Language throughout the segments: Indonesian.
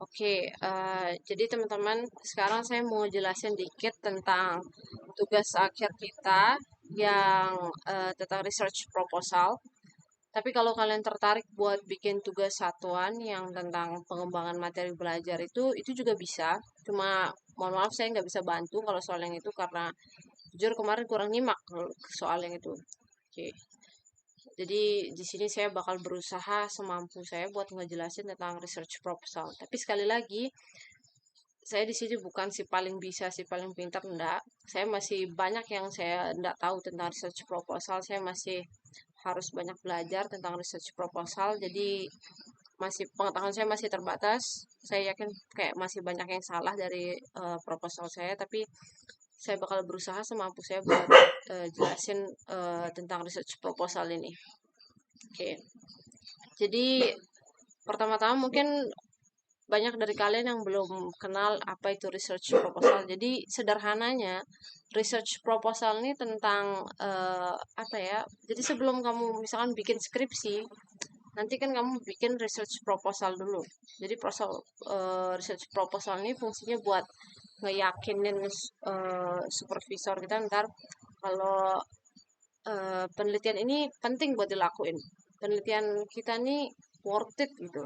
Oke, jadi teman-teman, sekarang saya mau jelasin dikit tentang tugas akhir kita yang tentang research proposal. Tapi kalau kalian tertarik buat bikin tugas satuan yang tentang pengembangan materi belajar itu juga bisa. Cuma mohon maaf saya nggak bisa bantu kalau soal yang itu karena jujur kemarin kurang nyimak soal yang itu. Oke. Jadi di sini saya bakal berusaha semampu saya buat ngejelasin tentang research proposal. Tapi sekali lagi, saya di sini bukan si paling bisa, si paling pintar, enggak. Saya masih banyak yang saya enggak tahu tentang research proposal. Saya masih harus banyak belajar tentang research proposal. Jadi masih pengetahuan saya masih terbatas. Saya yakin kayak masih banyak yang salah dari proposal saya, tapi saya bakal berusaha semampu saya buat jelasin tentang research proposal ini. Oke. Jadi pertama-tama mungkin banyak dari kalian yang belum kenal apa itu research proposal. Jadi sederhananya research proposal ini tentang apa ya? Jadi sebelum kamu misalkan bikin skripsi, nanti kan kamu bikin research proposal dulu. Jadi research proposal ini fungsinya buat ngeyakinin supervisor kita ntar kalau penelitian ini penting buat dilakuin. Penelitian kita nih worth it gitu.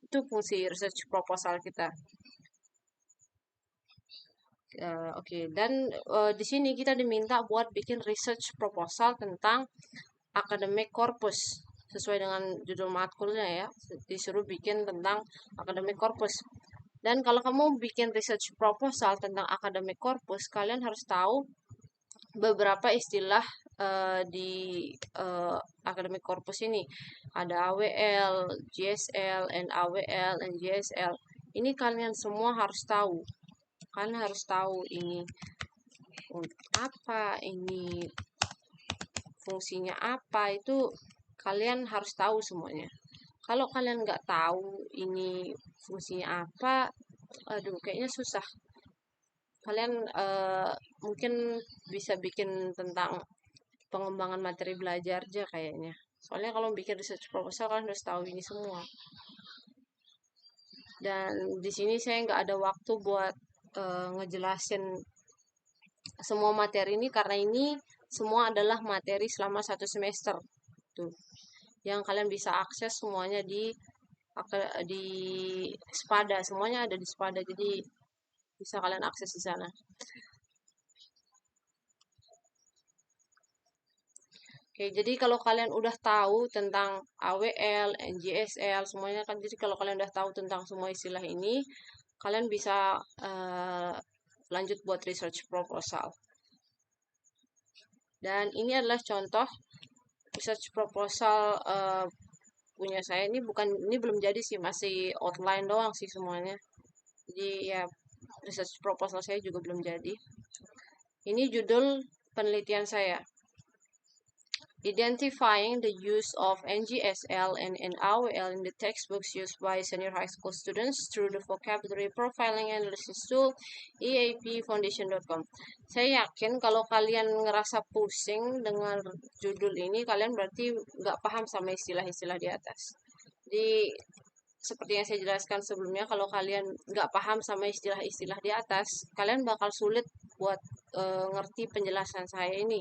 Itu fungsi research proposal kita. Oke. Dan di sini kita diminta buat bikin research proposal tentang academic corpus sesuai dengan judul matkulnya ya. Disuruh bikin tentang academic corpus. Dan kalau kamu bikin research proposal tentang academic corpus, kalian harus tahu beberapa istilah di academic corpus ini. Ada AWL, GSL, NAWL, NGSL. Ini kalian semua harus tahu. Kalian harus tahu ini apa, ini fungsinya apa, itu kalian harus tahu semuanya. Kalau kalian nggak tahu ini fungsinya apa, aduh kayaknya susah. Kalian mungkin bisa bikin tentang pengembangan materi belajar aja kayaknya. Soalnya kalau bikin research proposal kalian harus tahu ini semua. Dan di sini saya nggak ada waktu buat ngejelasin semua materi ini karena ini semua adalah materi selama 1 semester tuh yang kalian bisa akses semuanya di Spada, semuanya ada di Spada, jadi bisa kalian akses di sana. Oke, jadi kalau kalian udah tahu tentang AWL, NGSL, semuanya kan, jadi kalau kalian udah tahu tentang semua istilah ini, kalian bisa lanjut buat research proposal. Dan ini adalah contoh research proposal punya saya. Ini belum jadi sih, masih outline doang sih semuanya. Jadi ya research proposal saya juga belum jadi. Ini judul penelitian saya. Identifying the use of NGSL and NAWL in the textbooks used by senior high school students through the vocabulary profiling analysis tool eapfoundation.com. Saya yakin kalau kalian ngerasa pusing dengan judul ini, kalian berarti nggak paham sama istilah-istilah di atas. Jadi seperti yang saya jelaskan sebelumnya, kalau kalian nggak paham sama istilah-istilah di atas, kalian bakal sulit buat ngerti penjelasan saya ini.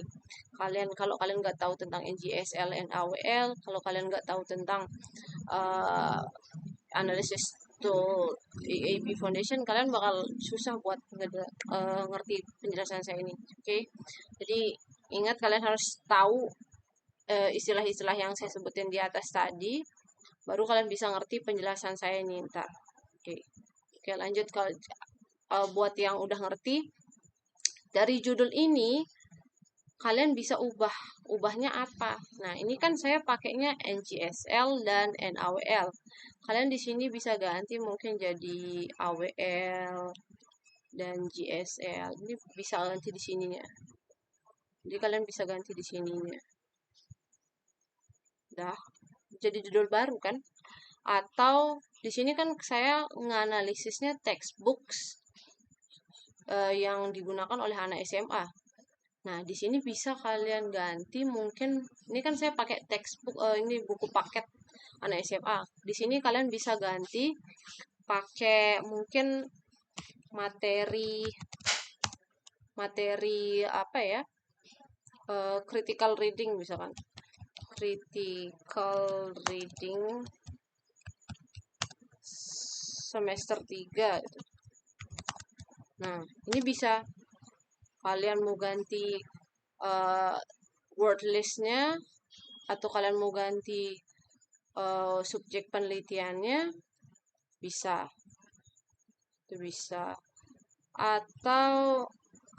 Kalau kalian nggak tahu tentang NGSL, NAWL, kalau kalian nggak tahu tentang uh, analisis tool EAP Foundation, kalian bakal susah buat ngerti penjelasan saya ini. Oke, jadi ingat kalian harus tahu istilah-istilah yang saya sebutin di atas tadi, baru kalian bisa ngerti penjelasan saya ini ntar. Oke, lanjut kalau buat yang udah ngerti dari judul ini kalian bisa ubahnya apa. Nah, ini kan saya pakainya NGSL dan NAWL. Kalian di sini bisa ganti mungkin jadi AWL dan GSL. Ini bisa ganti di sininya. Jadi kalian bisa ganti di sininya. Dah, jadi judul baru kan? Atau di sini kan saya nganalisisnya textbooks yang digunakan oleh anak SMA. Nah, di sini bisa kalian ganti mungkin ini kan saya pakai textbook ini buku paket anak SMA. Di sini kalian bisa ganti pakai mungkin materi apa ya, critical reading misalkan, critical reading semester 3 gitu. Nah, ini bisa kalian mau ganti word listnya, atau kalian mau ganti subjek penelitiannya, bisa. Itu bisa. Atau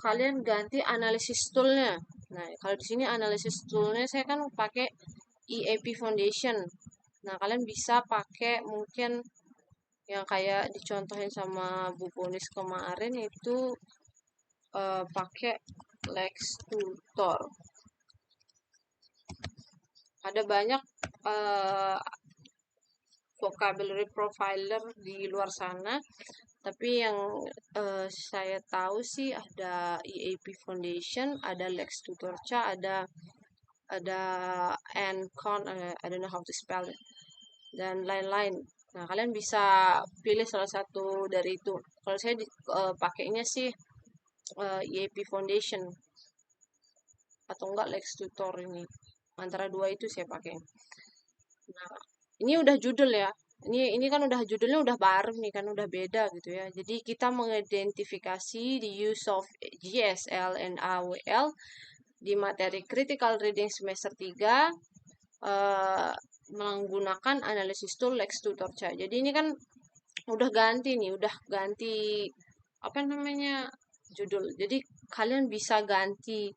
kalian ganti analisis toolnya. Nah, kalau di sini analisis toolnya saya kan pakai EAP Foundation. Nah, kalian bisa pakai mungkin yang kayak dicontohin sama Bu Bonis kemarin itu pakai LexTutor. Ada banyak vocabulary profiler di luar sana, tapi yang saya tahu sih ada EAP Foundation, ada LexTutor.ca, ada Ancon, I don't know how to spell it, dan lain-lain. Nah, kalian bisa pilih salah satu dari itu. Kalau saya pakainya sih EAP Foundation atau enggak LexTutor ini. Antara dua itu saya pakai. Nah, ini udah judul ya. Ini kan udah judulnya udah baru nih kan, udah beda gitu ya. Jadi kita mengidentifikasi the use of GSL and AWL di materi Critical Reading semester 3 menggunakan analisis tool LexTutor.ca. Jadi ini kan udah ganti nih, udah ganti apa namanya judul. Jadi kalian bisa ganti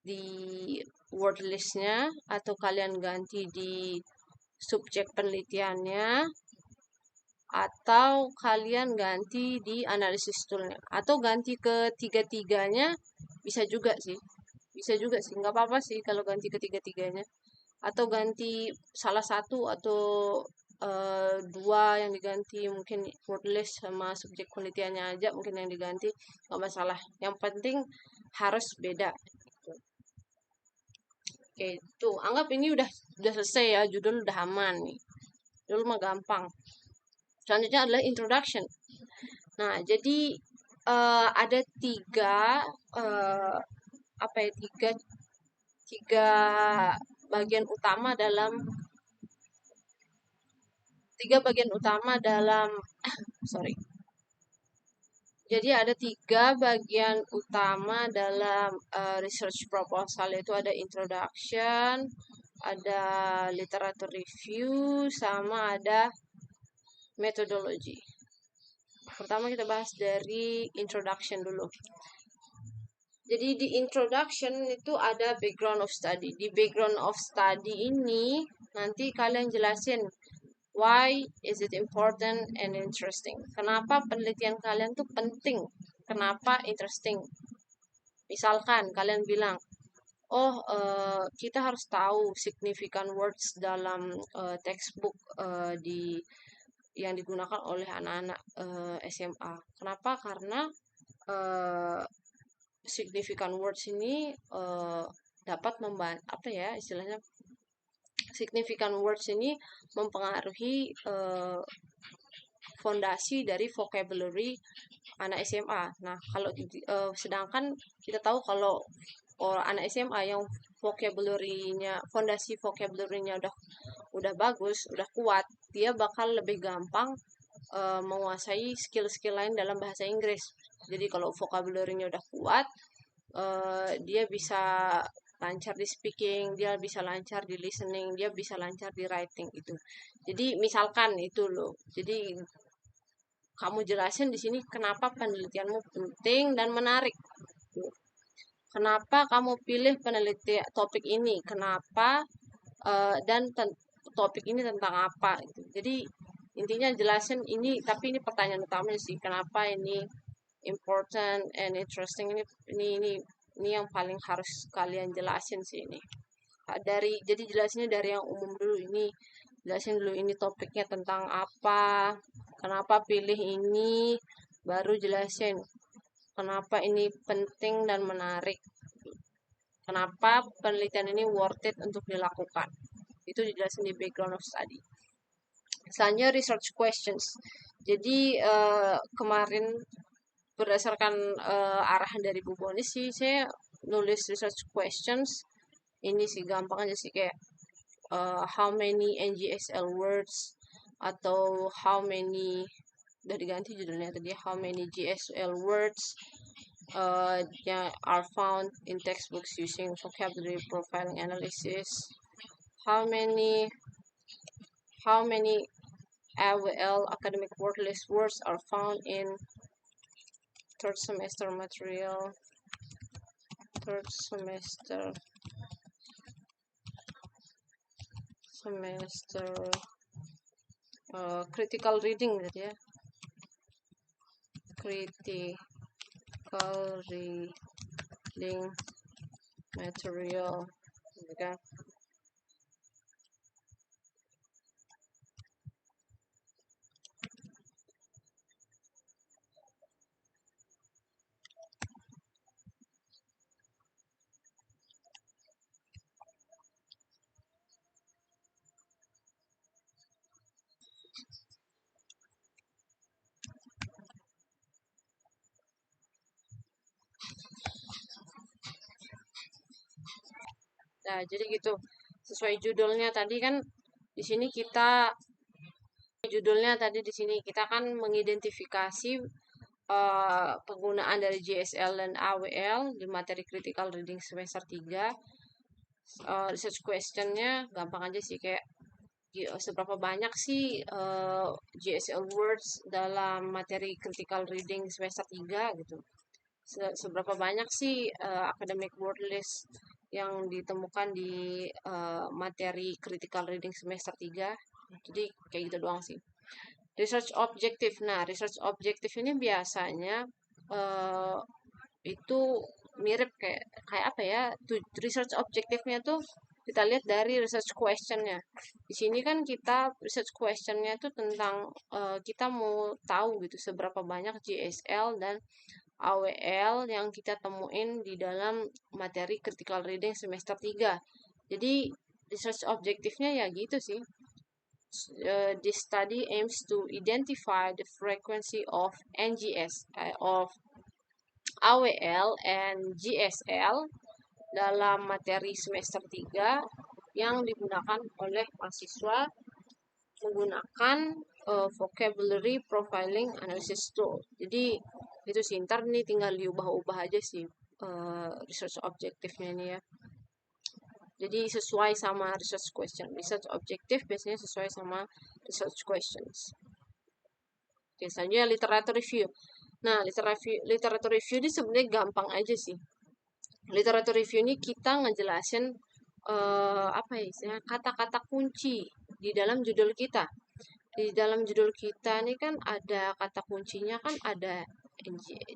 di word listnya, atau kalian ganti di subjek penelitiannya, atau kalian ganti di analisis toolnya, atau ganti ke tiga-tiganya, bisa juga sih. Bisa juga sih, nggak apa-apa sih kalau ganti ke tiga-tiganya. Atau ganti salah satu atau dua yang diganti, mungkin word list sama subjek penelitiannya aja mungkin yang diganti, nggak masalah. Yang penting harus beda. Oke, tuh anggap ini udah selesai ya, judul udah aman nih. Judul mah gampang. Selanjutnya adalah introduction. Nah, jadi ada tiga bagian utama dalam sorry. Jadi ada tiga bagian utama dalam research proposal, yaitu ada introduction, ada literature review, sama ada methodology. Pertama kita bahas dari introduction dulu. Jadi di introduction itu ada background of study. Di background of study ini nanti kalian jelasin why is it important and interesting. Kenapa penelitian kalian tuh penting? Kenapa interesting? Misalkan kalian bilang, kita harus tahu significant words dalam textbook yang digunakan oleh anak-anak SMA. Kenapa? Karena significant words ini dapat membantu istilahnya, significant words ini mempengaruhi fondasi dari vocabulary anak SMA. Nah, kalau sedangkan kita tahu kalau anak SMA yang fondasi vocabulary-nya udah bagus, udah kuat, dia bakal lebih gampang menguasai skill-skill lain dalam bahasa Inggris. Jadi kalau vocabulary-nya udah kuat, dia bisa lancar di speaking, dia bisa lancar di listening, dia bisa lancar di writing itu. Jadi misalkan itu loh. Jadi kamu jelasin di sini kenapa penelitianmu penting dan menarik. Kenapa kamu pilih topik ini? Kenapa dan topik ini tentang apa? Gitu. Jadi intinya jelasin ini, tapi ini pertanyaan utamanya sih, kenapa ini important and interesting, ini yang paling harus kalian jelasin sih ini. Jadi jelasinnya dari yang umum dulu, ini jelasin dulu ini topiknya tentang apa, kenapa pilih ini, baru jelasin kenapa ini penting dan menarik, kenapa penelitian ini worth it untuk dilakukan. Itu dijelasin di background of study. Selanjutnya research questions. Jadi kemarin berdasarkan arahan dari Bu Boni sih, saya nulis research questions. Ini sih gampang aja sih, kayak how many NGSL words, atau how many, udah diganti judulnya tadi, how many GSL words yang are found in textbooks using vocabulary profiling analysis, how many AWL academic word list words are found in third semester material, third semester critical reading gitu ya, critical reading material gitu kan. Nah, jadi gitu. Sesuai judulnya tadi kan, di sini kita kan mengidentifikasi penggunaan dari JSL dan AWL di materi critical reading semester 3. Research questionnya gampang aja sih, kayak seberapa banyak sih JSL words dalam materi critical reading semester 3 gitu. Seberapa banyak sih academic word list yang ditemukan di materi critical reading semester 3. Jadi kayak gitu doang sih. Research objective. Nah, research objective ini biasanya uh, itu mirip kayak kayak apa ya? Research objektifnya tuh kita lihat dari research questionnya. Di sini kan kita research questionnya tuh tentang kita mau tahu gitu seberapa banyak GSL dan AWL yang kita temuin di dalam materi critical reading semester 3. Jadi research objektifnya ya gitu sih. This study aims to identify the frequency of NGS, of AWL and GSL dalam materi semester 3 yang digunakan oleh mahasiswa menggunakan vocabulary profiling analysis tool. Jadi itu sih, ntar nih tinggal diubah-ubah aja sih research objektifnya ini ya. Jadi sesuai sama research question. Research objektif biasanya sesuai sama research questions. Oke, selanjutnya literature review. Nah, literature review ini sebenarnya gampang aja sih. Literature review ini kita ngejelasin apa ya istilahnya, kata-kata kunci di dalam judul kita. Di dalam judul kita ini kan ada kata kuncinya, kan ada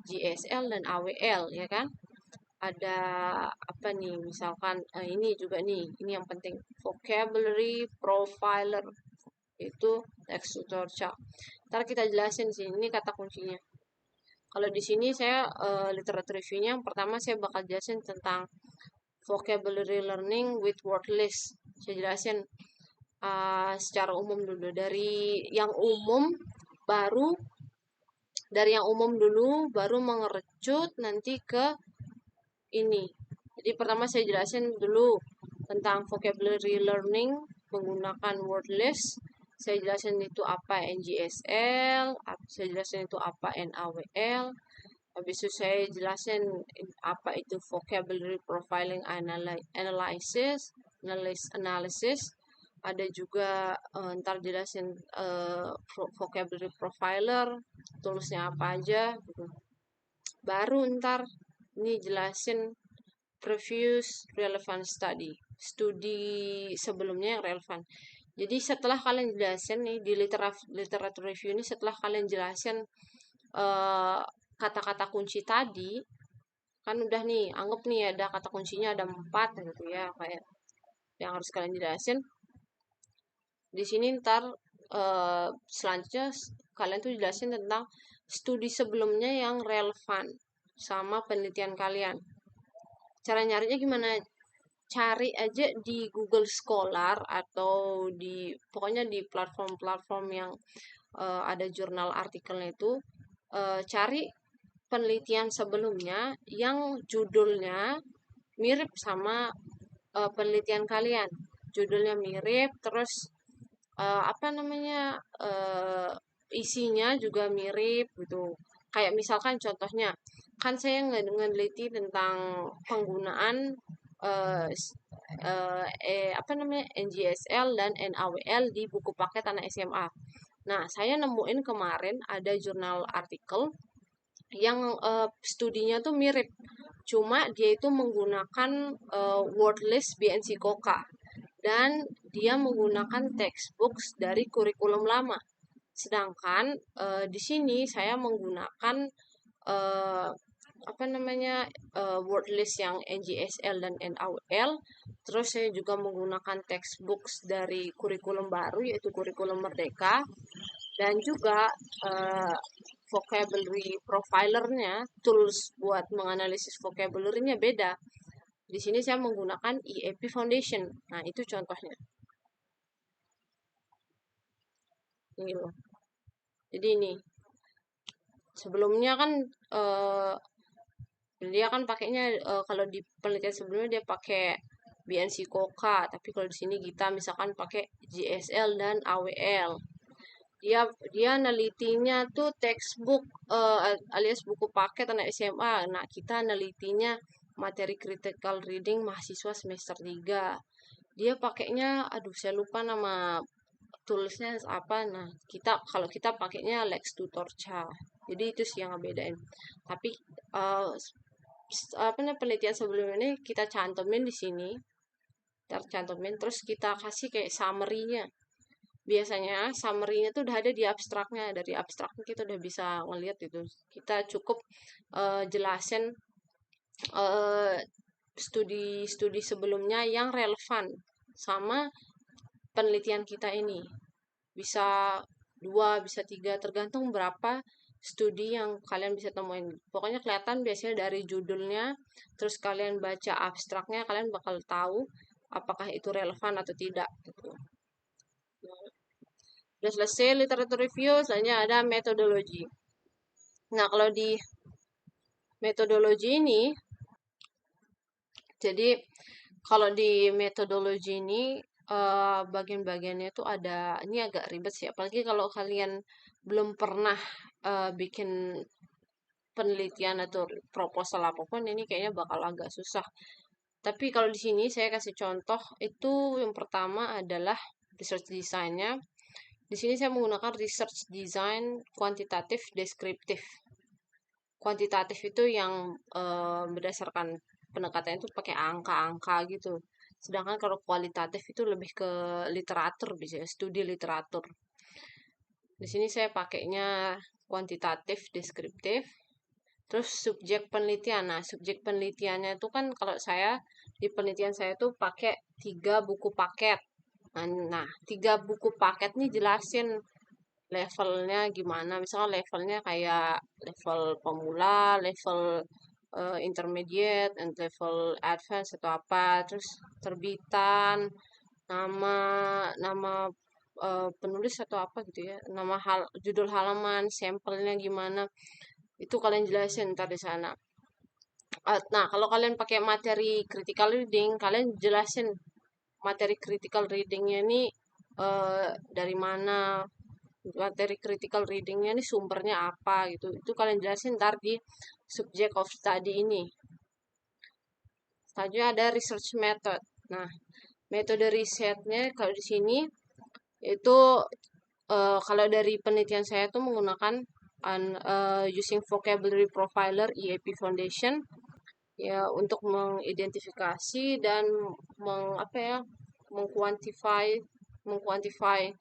GSL dan AWL ya kan. Ada apa nih, misalkan ini juga nih, ini yang penting, vocabulary profiler, itu text tutorial. Ntar kita jelasin sih ini kata kuncinya. Kalau di sini saya literature review-nya yang pertama saya bakal jelasin tentang vocabulary learning with word list. Saya jelasin secara umum dulu, dari yang umum dulu baru mengerucut nanti ke ini. Jadi pertama saya jelasin dulu tentang vocabulary learning menggunakan word list. Saya jelasin itu apa NGSL, saya jelasin itu apa NAWL. Habis itu saya jelasin apa itu vocabulary profiling analysis. Ada juga ntar jelasin vocabulary profiler, toolsnya apa aja gitu. Baru ntar ini jelasin previous relevant study, studi sebelumnya yang relevan. Jadi setelah kalian jelasin nih di literature review ini, setelah kalian jelasin kata-kata kunci tadi, kan udah nih, anggap nih ada kata kuncinya ada 4 gitu ya, kayak yang harus kalian jelasin. Di sini ntar selanjutnya kalian tuh jelasin tentang studi sebelumnya yang relevan sama penelitian kalian. Cara nyarinya gimana? Cari aja di Google Scholar atau pokoknya di platform-platform yang ada jurnal artikelnya itu, cari penelitian sebelumnya yang judulnya mirip sama penelitian kalian. Judulnya mirip, terus apa namanya, isinya juga mirip gitu. Kayak misalkan contohnya, kan saya ngeliti tentang penggunaan apa namanya, NGSL dan NaWL di buku paket anak SMA. Nah, saya nemuin kemarin ada jurnal artikel yang studinya tuh mirip, cuma dia itu menggunakan word list BNC Koka dan dia menggunakan textbooks dari kurikulum lama. Sedangkan di sini saya menggunakan eh, apa namanya, word list yang NGSL dan NaWL. Terus saya juga menggunakan textbooks dari kurikulum baru yaitu kurikulum Merdeka, dan juga vocabulary profilernya, tools buat menganalisis vocabulary-nya beda. Di sini saya menggunakan EAP Foundation. Nah, itu contohnya. Ini loh. Jadi ini sebelumnya kan eh, dia kan pakainya kalau di penelitian sebelumnya dia pakai BNC Koka, tapi kalau di sini kita misalkan pakai GSL dan AWL. Dia nelitinya tuh textbook alias buku paket anak SMA. Nah, kita nelitinya materi critical reading mahasiswa semester 3. Dia pakainya, aduh saya lupa nama tulisnya apa. Nah, kalau kita pakainya Lex Tutor Cha. Jadi itu sih yang ngebedain. Tapi eh, apa namanya, penelitian sebelum ini kita cantumin di sini, tercantumin, terus kita kasih kayak summary-nya. Biasanya summary-nya tuh udah ada di abstraknya. Dari abstraknya kita udah bisa ngeliat itu. Kita cukup jelasin eh, studi-studi sebelumnya yang relevan sama penelitian kita ini. Bisa dua, bisa tiga, tergantung berapa studi yang kalian bisa temuin. Pokoknya kelihatan biasanya dari judulnya, terus kalian baca abstraknya, kalian bakal tahu apakah itu relevan atau tidak gitu. Udah selesai literatur review, selanjutnya ada metodologi. Nah, kalau di metodologi ini, jadi kalau di metodologi ini bagian-bagiannya itu ada, ini agak ribet sih, apalagi kalau kalian belum pernah bikin penelitian atau proposal apapun, ini kayaknya bakal agak susah. Tapi kalau di sini saya kasih contoh, itu yang pertama adalah research design-nya. Di sini saya menggunakan research design kuantitatif deskriptif. Kuantitatif itu yang berdasarkan pendekatannya itu pakai angka-angka gitu. Sedangkan kalau kualitatif itu lebih ke literatur, bisa studi literatur. Di sini saya pakainya kuantitatif deskriptif. Terus subjek penelitian. Nah, subjek penelitiannya itu kan kalau saya di penelitian saya tuh pakai 3 buku paket. Nah, 3 buku paket nih jelasin levelnya gimana. Misalnya levelnya kayak level pemula, level intermediate, and level advance atau apa. Terus terbitan, nama nama penulis atau apa gitu ya. Nama judul halaman, sampelnya gimana. Itu kalian jelasin ntar di sana. Nah, kalau kalian pakai materi critical reading, kalian jelasin materi critical readingnya ini dari mana, materi critical readingnya ini sumbernya apa gitu. Itu kalian jelasin ntar di subject of study ini. Selanjutnya ada research method. Nah, metode risetnya kalau di sini itu kalau dari penelitian saya tuh menggunakan using vocabulary profiler EAP Foundation ya untuk mengidentifikasi dan apa ya, mengkuantify mengkuantify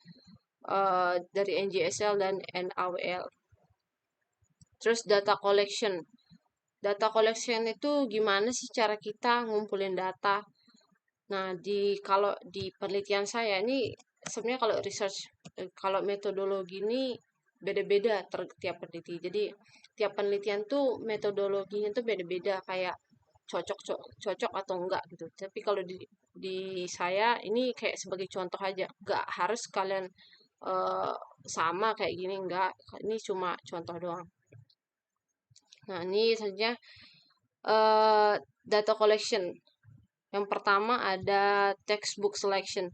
dari NGSL dan NaWL. Terus data collection. Data collection itu gimana sih cara kita ngumpulin data? Nah, kalau di penelitian saya ini sebenarnya kalau research kalau metodologi ini beda-beda tiap peneliti. Jadi tiap penelitian tuh metodologinya tuh beda-beda, kayak cocok cocok atau enggak gitu. Tapi kalau di saya ini kayak sebagai contoh aja, enggak harus kalian eh, sama kayak gini, enggak. Ini cuma contoh doang. Nah, ini saja eh, data collection. Yang pertama ada textbook selection.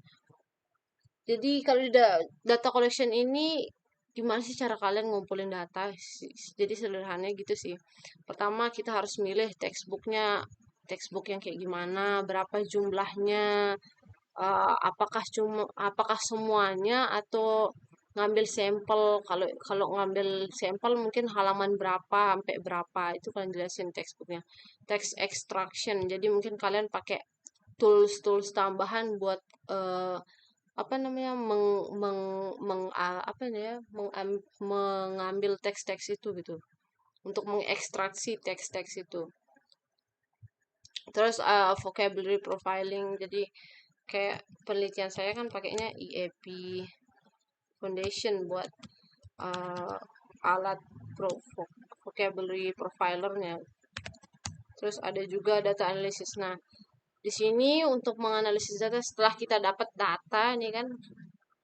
Jadi kalau di data collection ini gimana sih cara kalian ngumpulin data? Jadi sederhananya gitu sih. Pertama kita harus milih textbooknya, textbook yang kayak gimana, berapa jumlahnya, apakah semuanya atau ngambil sampel. Kalau ngambil sampel mungkin halaman berapa sampai berapa itu kalian jelasin textbooknya. Text extraction. Jadi mungkin kalian pakai tools tambahan buat apa namanya apa ya mengambil teks-teks itu gitu untuk mengekstraksi teks-teks itu. Terus vocabulary profiling, jadi kayak penelitian saya kan pakainya EAP Foundation buat alat vocabulary profilernya. Terus ada juga data analysis. Nah, di sini untuk menganalisis data setelah kita dapat data nih kan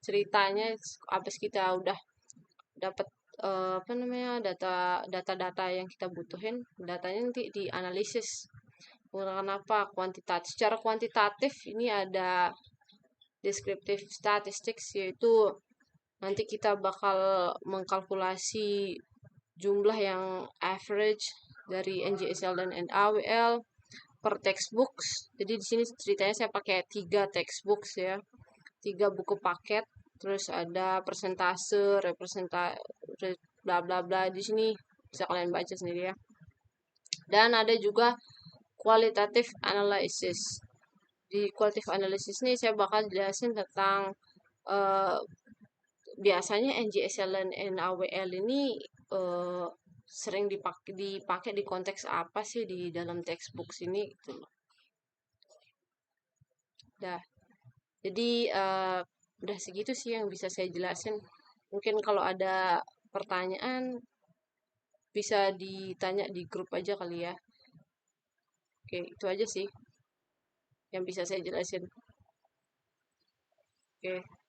ceritanya habis kita udah dapat apa namanya data-data yang kita butuhin, datanya nanti dianalisis menggunakan apa kuantitatif. Secara kuantitatif ini ada descriptive statistics, yaitu nanti kita bakal mengkalkulasi jumlah yang average dari NGSL dan NAWL per textbooks. Jadi di sini ceritanya saya pakai 3 textbooks ya, 3 buku paket. Terus ada persentase, bla bla bla di sini bisa kalian baca sendiri ya. Dan ada juga qualitative analysis. Di qualitative analysis ini saya bakal jelasin tentang uh, biasanya NGSL dan NAWL ini uh, sering dipakai di konteks apa sih di dalam textbook ini gitu loh. Dah. Jadi udah segitu sih yang bisa saya jelasin. Mungkin kalau ada pertanyaan bisa ditanya di grup aja kali ya. Oke, itu aja sih yang bisa saya jelasin. Oke.